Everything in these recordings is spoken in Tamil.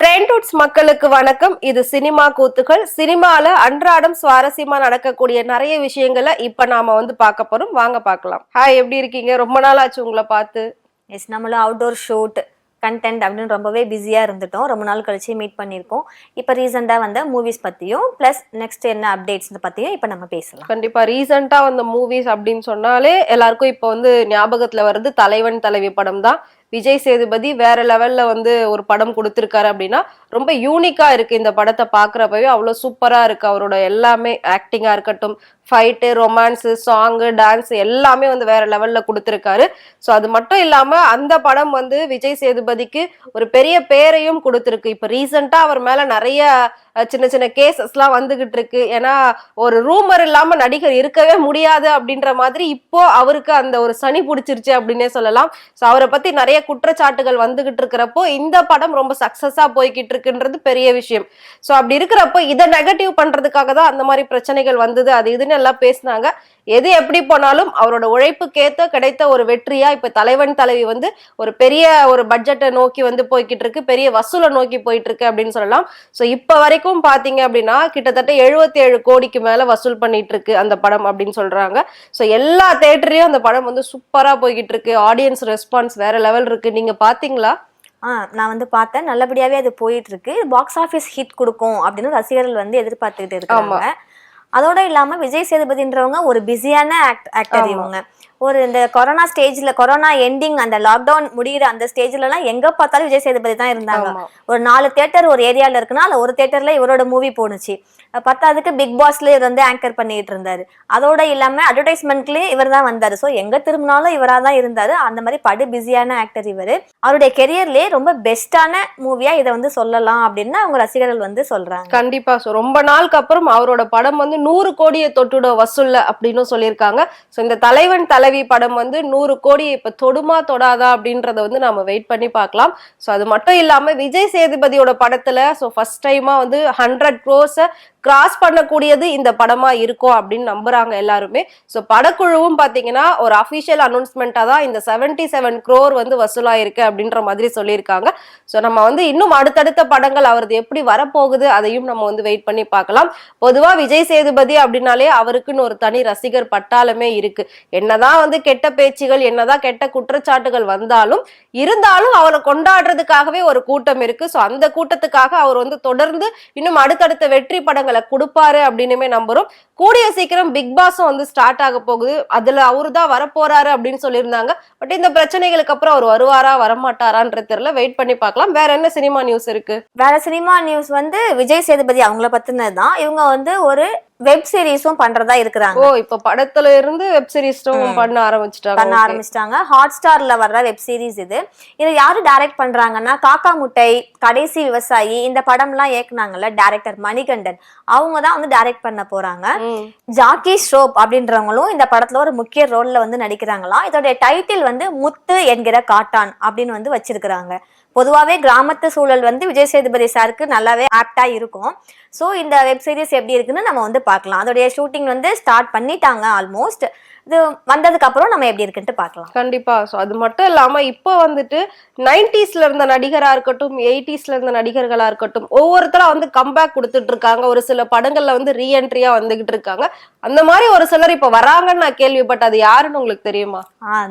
ட்ரெண்ட்வுட்ஸ் மக்களுக்கு வணக்கம். இது சினிமா கூத்துகள். சினிமால அன்றாடம் சுவாரஸ்யமா நடக்கக்கூடிய நிறைய விஷயங்களை இப்ப நாம பார்க்க போறோம். வாங்க பார்க்கலாம். ஹாய், எப்படி இருக்கீங்க? ரொம்ப நாள் ஆச்சு உங்களை பார்த்து. எஸ், நம்மளும் அவுட்டோர் ஷூட் கண்டென்ட் அப்படின்னு ரொம்பவே பிஸியாக இருந்துட்டோம். ரொம்ப நாள் கழிச்சு மீட் பண்ணியிருக்கோம். இப்போ ரீசெண்டாக வந்த மூவிஸ் பற்றியும் ப்ளஸ் நெக்ஸ்ட் என்ன அப்டேட்ஸ் பற்றியும் இப்போ நம்ம பேசலாம். கண்டிப்பாக ரீசெண்டாக வந்த மூவிஸ் அப்படின்னு சொன்னாலே எல்லாருக்கும் இப்போ ஞாபகத்தில் வருது தலைவன் தலைவி படம் தான். விஜய் சேதுபதி வேற லெவல்ல ஒரு படம் கொடுத்திருக்காரு அப்படின்னா ரொம்ப யூனிக்கா இருக்கு. இந்த படத்தை பாக்குறப்பவே அவ்வளவு சூப்பரா இருக்கு. அவரோட எல்லாமே ஆக்டிங்கா இருக்கட்டும், ஃபைட்டு, ரொமான்ஸ், சாங்கு, டான்ஸ் எல்லாமே வேற லெவல்ல கொடுத்திருக்காரு. ஸோ அது மட்டும் இல்லாம அந்த படம் விஜய் சேதுபதிக்கு ஒரு பெரிய பேரையும் கொடுத்திருக்கு. இப்ப ரீசெண்டா அவர் மேல நிறைய சின்ன சின்ன கேசஸ் எல்லாம் வந்துகிட்டு இருக்கு. ஏன்னா ஒரு ரூமர் இல்லாம நடிகர் இருக்கவே முடியாது அப்படின்ற மாதிரி இப்போ அவருக்கு அந்த ஒரு சனி பிடிச்சிருச்சு அப்படின்னே சொல்லலாம். ஸோ அவரை பத்தி நிறைய குற்றச்சாட்டுகள் வந்துகிட்டு இருக்கிறப்போ இந்த படம் ரொம்ப சக்சஸா போய்கிட்டு இருக்குன்றது பெரிய விஷயம். ஸோ அப்படி இருக்கிறப்போ இதை நெகட்டிவ் பண்றதுக்காக தான் அந்த மாதிரி பிரச்சனைகள் வந்தது, அது இதுன்னு எல்லாம் பேசினாங்க. எது எப்படி போனாலும் அவரோட உழைப்புக்கேத்த கிடைத்த ஒரு வெற்றியா இப்ப தலைவன் தலைவி ஒரு பெரிய ஒரு பட்ஜெட்டை நோக்கி போய்கிட்டு இருக்கு, பெரிய வசூலை நோக்கி போயிட்டு இருக்கு அப்படின்னு சொல்லலாம். ஸோ இப்ப வரைக்கும் பாத்தீங்க அப்படின்னா கிட்டத்தட்ட 77 கோடிக்கு மேல வசூல் பண்ணிட்டு இருக்கு அந்த படம் அப்படின்னு சொல்றாங்க. ஸோ எல்லா தியேட்டரையும் அந்த படம் சூப்பரா போய்கிட்டு இருக்கு. ஆடியன்ஸ் ரெஸ்பான்ஸ் வேற லெவல் இருக்கு. நீங்க பாத்தீங்களா? நான் பார்த்தேன். நல்லபடியாவே அது போயிட்டு இருக்கு. பாக்ஸ் ஆஃபீஸ் ஹிட் கொடுக்கும் அப்படின்னு ரசிகர்கள் எதிர்பார்த்துக்கிட்டு இருக்காங்க. அதோட இல்லாம விஜய் சேதுபதின்றவங்க ஒரு பிஸியான ஆக்டர். இவங்க ஒரு இந்த கொரோனா ஸ்டேஜ்ல, கொரோனா எண்டிங், அந்த லாக்டவுன் முடிகிற அந்த ஸ்டேஜ்ல எல்லாம் எங்க பார்த்தாலும் விஜய் சேதுபதி தான் இருந்தாங்க. ஒரு 4 தியேட்டர் ஒரு ஏரியால இருக்குன்னா அதுல ஒரு தியேட்டர்ல இவரோட மூவி போனுச்சு. பத்தாவதுக்கு பிக் பாஸ்ல இவர் ஆங்கர் பண்ணிட்டு இருந்தாரு. அதோட இல்லாம அட்வர்டைஸ்மெண்ட்லயும் இவர் தான் வந்தாரு. ஸோ எங்க திரும்பினாலும் இவரா தான் இருந்தாரு. அந்த மாதிரி படு பிஸியான ஆக்டர் இவர். அவருடைய கெரியர்லயே ரொம்ப பெஸ்டான மூவியா இதை சொல்லலாம் அப்படின்னு அவங்க ரசிகர்கள் சொல்றாங்க. கண்டிப்பா. ஸோ ரொம்ப நாளுக்கு அப்புறம் அவரோட படம் 100 கோடியை தொட்டுட வசூல்ல அப்படின்னு சொல்லியிருக்காங்க. ஸோ இந்த தலைவன் தலைவி படம் 100 கோடி இப்ப தொடுமா தொடாதா அப்படின்றத நாம வெயிட் பண்ணி பார்க்கலாம். ஸோ அது மட்டும் இல்லாம விஜய் சேதுபதியோட படத்துல ஃபர்ஸ்ட் டைமா 100 crores கிராஸ் பண்ணக்கூடியது இந்த படமா இருக்கும் அப்படின்னு நம்புறாங்க எல்லாருமே. ஸோ படக்குழுவும் பாத்தீங்கன்னா ஒரு அபிஷியல் அனௌன்ஸ்மெண்டா தான் இந்த 77 crore வசூலாயிருக்கு அப்படின்ற மாதிரி சொல்லியிருக்காங்க. ஸோ நம்ம இன்னும் அடுத்தடுத்த படங்கள் அவரது எப்படி வரப்போகுது அதையும் நம்ம வெயிட் பண்ணி பார்க்கலாம். பொதுவா விஜய் சேதுபதி அப்படின்னாலே அவருக்குன்னு ஒரு தனி ரசிகர் பட்டாளமே இருக்கு. என்னதான் கெட்ட பேச்சுகள், என்னதான் கெட்ட குற்றச்சாட்டுகள் இருந்தாலும் அவரை கொண்டாடுறதுக்காகவே ஒரு கூட்டம் இருக்கு. ஸோ அந்த கூட்டத்துக்காக அவர் தொடர்ந்து இன்னும் அடுத்தடுத்த வெற்றி படங்கள் கொடுப்பாரு அப்படின்னு நம்புறோம். கூடிய சீக்கிரம் பிக் பாஸும் ஸ்டார்ட் ஆக போகுது. அதுல அவருதான் வரப்போறாரு அப்படின்னு சொல்லியிருந்தாங்க. பட் இந்த பிரச்சனைகளுக்கு அப்புறம் அவர் வருவாரா வரமாட்டாரான்ற தெரியல. வெயிட் பண்ணி பார்க்கலாம். வேற என்ன சினிமா நியூஸ் இருக்கு? வேற சினிமா நியூஸ் விஜய் சேதுபதி அவங்கள பத்தினதுதான். இவங்க ஒரு வெப் சீரிஸும் பண்றதா இருக்கிறாங்க. இப்ப படத்துல இருந்து வெப் சீரிஸும் பண்ண ஆரம்பிச்சிட்டாங்க. ஹாட் ஸ்டார்ல வர்ற வெப் சீரிஸ் இது. இதை யாரு டைரக்ட் பண்றாங்கன்னா காக்கா முட்டை, கடைசி விவசாயி, இந்த படம் எல்லாம் இயக்குனாங்கல்ல டைரக்டர் மணிகண்டன், அவங்க தான் டைரக்ட் பண்ண போறாங்க. ஜாக்கி ஷ்ரோப் அப்படின்றவங்களும் இந்த படத்துல ஒரு முக்கிய ரோல்ல நடிக்கிறாங்களாம். இதோட டைட்டில் முத்து என்கிற காட்டான் அப்படின்னு வச்சிருக்கிறாங்க. பொதுவாகவே கிராமத்து சூழல் விஜய் சேதுபதி சாருக்கு நல்லாவே ஆப்டா இருக்கும். ஸோ இந்த வெப் சீரிஸ் எப்படி இருக்குன்னு நம்ம பார்க்கலாம். அதோடைய ஷூட்டிங் ஸ்டார்ட் பண்ணிட்டாங்க ஆல்மோஸ்ட். இது வந்ததுக்கு அப்புறம் நம்ம எப்படி இருக்குன்னு பார்க்கலாம். கண்டிப்பா. ஸோ அது மட்டும் இல்லாம இப்போ 90s இருந்த நடிகரா இருக்கட்டும், 80s இருந்த நடிகர்களா இருக்கட்டும், ஒவ்வொருத்தரா கம்பேக் கொடுத்துட்டு இருக்காங்க. ஒரு சில படங்கள்ல ரீஎன்ட்ரியா வந்துகிட்டு இருக்காங்க. அந்த மாதிரி ஒரு சிலர் இப்ப வராங்கன்னு நான் கேள்விப்பட்ட. அது யாருன்னு உங்களுக்கு தெரியுமா?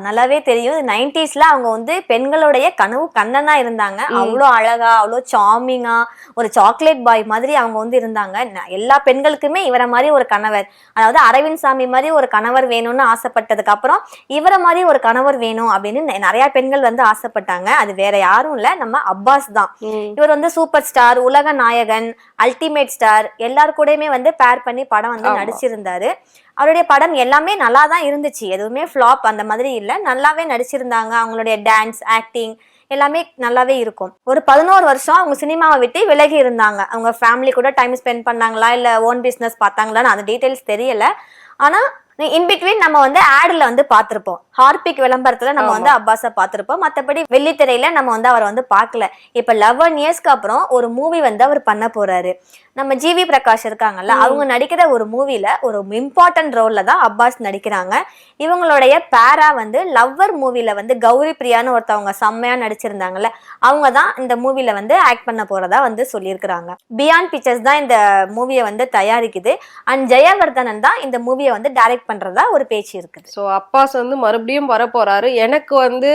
நல்லாவே தெரியும். 90sல அவங்க பெண்களுடைய கனவு கண்ணனா இருந்தாங்க. அவ்வளோ அழகா, அவ்வளோ சார்மிங்கா, ஒரு சாக்லேட் பாய் மாதிரி அவங்க இருந்தாங்க. எல்லா பெண்களுக்குமே இவரை மாதிரி ஒரு கணவர், அதாவது அரவிந்த் சாமி மாதிரி ஒரு கணவர் வேணும்னு ஆசைப்பட்டதுக்கு அப்புறம் இவரை மாதிரி ஒரு கணவர் வேணும் அப்படின்னு நிறைய பெண்கள் ஆசைப்பட்டாங்க. அது வேற யாரும் இல்ல, நம்ம அப்பாஸ் தான். இவர் சூப்பர் ஸ்டார், உலக நாயகன், அல்டிமேட் ஸ்டார் எல்லாரு கூடயுமே பேர் பண்ணி படம் நடிச்சிருந்தாரு. அவருடைய படம் எல்லாமே நல்லா தான் இருந்துச்சு. எதுவுமே ஃபிளாப் அந்த மாதிரி இல்லை, நல்லாவே நடிச்சிருந்தாங்க. அவங்களுடைய டான்ஸ், ஆக்டிங் எல்லாமே நல்லாவே இருக்கும். ஒரு 11 வருஷம் அவங்க சினிமாவை விட்டு விலகி இருந்தாங்க. அவங்க ஃபேமிலி கூட டைம் ஸ்பெண்ட் பண்ணாங்களா இல்ல ஓன் பிசினஸ் பார்த்தாங்களான்னு அந்த டீடைல்ஸ் தெரியல. ஆனா இன் பிட்வீன் நம்ம வந்து ஆட்ல வந்து பார்த்திருப்போம், ஹார்பிக் விளம்பரத்துல நம்ம வந்து அப்பாஸை பார்த்திருப்போம். மத்தபடி வெள்ளித்திரையில நம்ம வந்து அவரை வந்து பார்க்கல. இப்ப 11 இயர்ஸ்க்கு அப்புறம் ஒரு மூவி வந்து அவர் பண்ண போறாரு. நம்ம ஜிவி பிரகாஷ் இருக்காங்கல்ல, அவங்க நடிக்கிற ஒரு மூவில ஒரு இம்பார்ட்டன்ட் ரோல்ல தான் அப்பாஸ் நடிக்கிறாங்க. இவங்களுடைய பேரா வந்து லவ்வர் மூவில வந்து கௌரி பிரியான்னு ஒருத்தவங்க செம்மையா நடிச்சிருந்தாங்கல்ல, அவங்க தான் இந்த மூவில வந்து ஆக்ட் பண்ண போறதா வந்து சொல்லியிருக்கிறாங்க. பியாண்ட் பிக்சர்ஸ் தான் இந்த மூவியை வந்து தயாரிக்குது. அண்ட் ஜெயவர்தனன் தான் இந்த மூவியை வந்து டைரக்ட் பண்றதா ஒரு பேச்சு இருக்குது. ஸோ அப்பாஸ் வந்து மறுபடியும் வர போறாரு. எனக்கு வந்து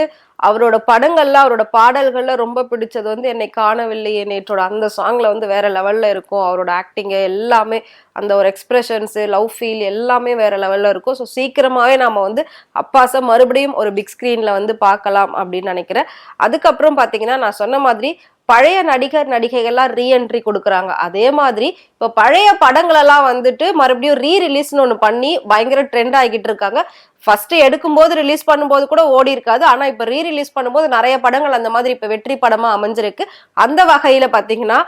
அவரோட படங்கள்ல அவரோட பாடல்கள்ல ரொம்ப பிடிச்சது வந்து என்னை காணவில்லையே நேற்றோட அந்த சாங்ல வந்து வேற லெவல்ல இருக்கும். அவரோட ஆக்டிங் எல்லாமே, அந்த ஒரு எக்ஸ்பிரஷன்ஸ், லவ் ஃபீல் எல்லாமே வேற லெவல்ல இருக்கும். ஸோ சீக்கிரமாவே நாம வந்து அப்பாஸை மறுபடியும் ஒரு பிக் ஸ்கிரீன்ல வந்து பார்க்கலாம் அப்படின்னு நினைக்கிறேன். அதுக்கப்புறம் பாத்தீங்கன்னா நான் சொன்ன மாதிரி பழைய நடிகர் நடிகைகள்லாம் ரீஎன்ட்ரி கொடுக்குறாங்க. அதே மாதிரி இப்போ பழைய படங்களெல்லாம் வந்துட்டு மறுபடியும் ரீரிலீஸ்னு ஒன்று பண்ணி பயங்கர ட்ரெண்ட் ஆகிட்டு இருக்காங்க. ஃபர்ஸ்ட் எடுக்கும்போது ரிலீஸ் பண்ணும்போது கூட ஓடி இருக்காது, ஆனா இப்ப ரீரிலீஸ் பண்ணும்போது நிறைய படங்கள் அந்த மாதிரி இப்ப வெற்றி படமா அமைஞ்சிருக்கு. அந்த வகையில பாத்தீங்கன்னா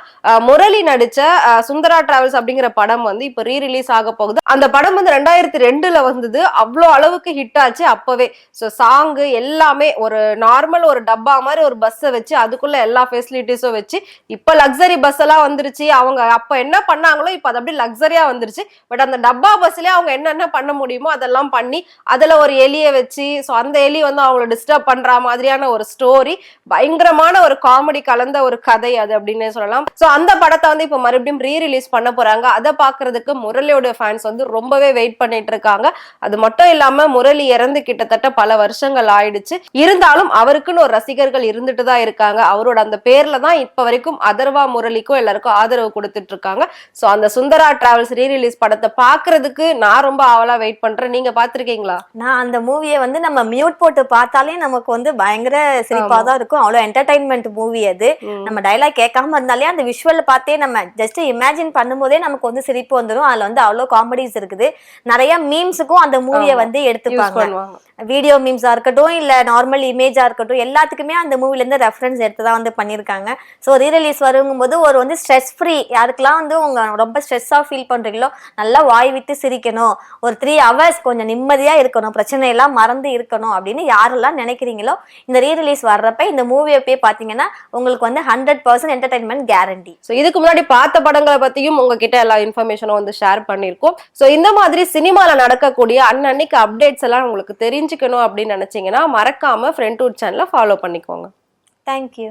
முரளி நடிச்ச சுந்தரா டிராவல்ஸ் அப்படிங்கிற படம் வந்து இப்ப ரீரிலீஸ் ஆக போகுது. அந்த படம் வந்து 2002ல வந்தது, அவ்வளோ அளவுக்கு ஹிட் ஆச்சு அப்பவே. ஸோ சாங்கு எல்லாமே ஒரு நார்மல் ஒரு டப்பா மாதிரி ஒரு பஸ்ஸை வச்சு அதுக்குள்ள எல்லா ஃபெசிலிட்டிஸும் வச்சு, இப்ப லக்ஸரி பஸ் எல்லாம் வந்துருச்சு. அவங்க அப்ப என்ன பண்ணாங்களோ இப்ப அது அப்படியே லக்ஸரியா வந்துருச்சு. பட் அந்த டப்பா பஸ்லயே அவங்க என்னென்ன பண்ண முடியுமோ அதெல்லாம் பண்ணி அதுல ஒரு எலியை வச்சு, ஸோ அந்த எலி வந்து அவங்கள டிஸ்டர்ப் பண்ற மாதிரியான ஒரு ஸ்டோரி, பயங்கரமான ஒரு காமெடி கலந்த ஒரு கதை அது அப்படின்னே சொல்லலாம். ஸோ அந்த படத்தை வந்து இப்ப மறுபடியும் ரீரிலீஸ் பண்ண போறாங்க. அதை பாக்குறதுக்கு முரளியோட ஃபேன்ஸ் வந்து ரொம்பவே வெயிட் பண்ணிட்டு இருக்காங்க. அது மட்டும் இல்லாம முரளி இறந்து கிட்டத்தட்ட பல வருஷங்கள் ஆயிடுச்சு. இருந்தாலும் அவருக்குன்னு ஒரு ரசிகர்கள் இருந்துட்டு தான் இருக்காங்க. அவரோட அந்த பேர்ல தான் இப்ப வரைக்கும் அதர்வா முரளிக்கும் எல்லாருக்கும் ஆதரவு கொடுத்துட்டு இருக்காங்க. ஸோ அந்த சுந்தரா டிராவல்ஸ் ரீரிலீஸ் படத்தை பாக்குறதுக்கு நான் ரொம்ப ஆவலா வெயிட் பண்றேன். நீங்க பாத்திருக்கீங்களா? நான் அந்த மூவியை வந்து நம்ம மியூட் போட்டு பார்த்தாலே நமக்கு வந்து பயங்கர சிரிப்பா தான் இருக்கும். அவ்வளவு என்டர்டைன்மெண்ட் மூவி அது. நம்ம டைலாக் கேட்காம இருந்தாலே அந்த விஷுவல் பார்த்தே நம்ம ஜஸ்ட் இமேஜின் பண்ணும்போதே நமக்கு வந்து சிரிப்பு வந்துடும். அதுல வந்து அவ்வளவு காமெடிஸ் இருக்குது. நிறைய மீம்ஸுக்கும் அந்த மூவியை வந்து எடுத்துப்பாங்க. வீடியோ மீம்ஸா இருக்கட்டும், இல்ல நார்மல் இமேஜா இருக்கட்டும், எல்லாத்துக்குமே அந்த மூவில இருந்து ரெஃபரன்ஸ் எடுத்து தான் வந்து பண்ணிருக்காங்க. ஸோ ரீரிலீஸ் வரும்போது ஒரு வந்து ஸ்ட்ரெஸ் ஃப்ரீ, யாருக்கெல்லாம் வந்து உங்க ரொம்ப ஸ்ட்ரெஸ்ஸா ஃபீல் பண்றீங்களோ நல்லா வாய் விட்டு சிரிக்கணும், ஒரு 3 hours கொஞ்சம் நிம்மதியா இருக்கணும், பிரச்சனை எல்லாம் மறந்து இருக்கணும் அப்படின்னு யாரெல்லாம் நினைக்கிறீங்களோ இந்த ரீரிலீஸ் வர்றப்ப இந்த மூவியை போய் பாத்தீங்கன்னா உங்களுக்கு வந்து 100% என்டர்டைன்மெண்ட் கேரண்டி. ஸோ இதுக்கு முன்னாடி பார்த்த படங்களை பத்தியும் உங்ககிட்ட எல்லா இன்ஃபர்மேஷனும் வந்து ஷேர் பண்ணிருக்கோம். ஸோ இந்த மாதிரி சினிமால நடக்கக்கூடிய அன்னன்னைக்கு அப்டேட்ஸ் எல்லாம் உங்களுக்கு தெரிஞ்சுக்கணும் அப்படின்னு நினைச்சீங்கன்னா மறக்காம ஃப்ரெண்ட்வுட் சேனலை ஃபாலோ பண்ணிக்கோங்க. தேங்க்யூ.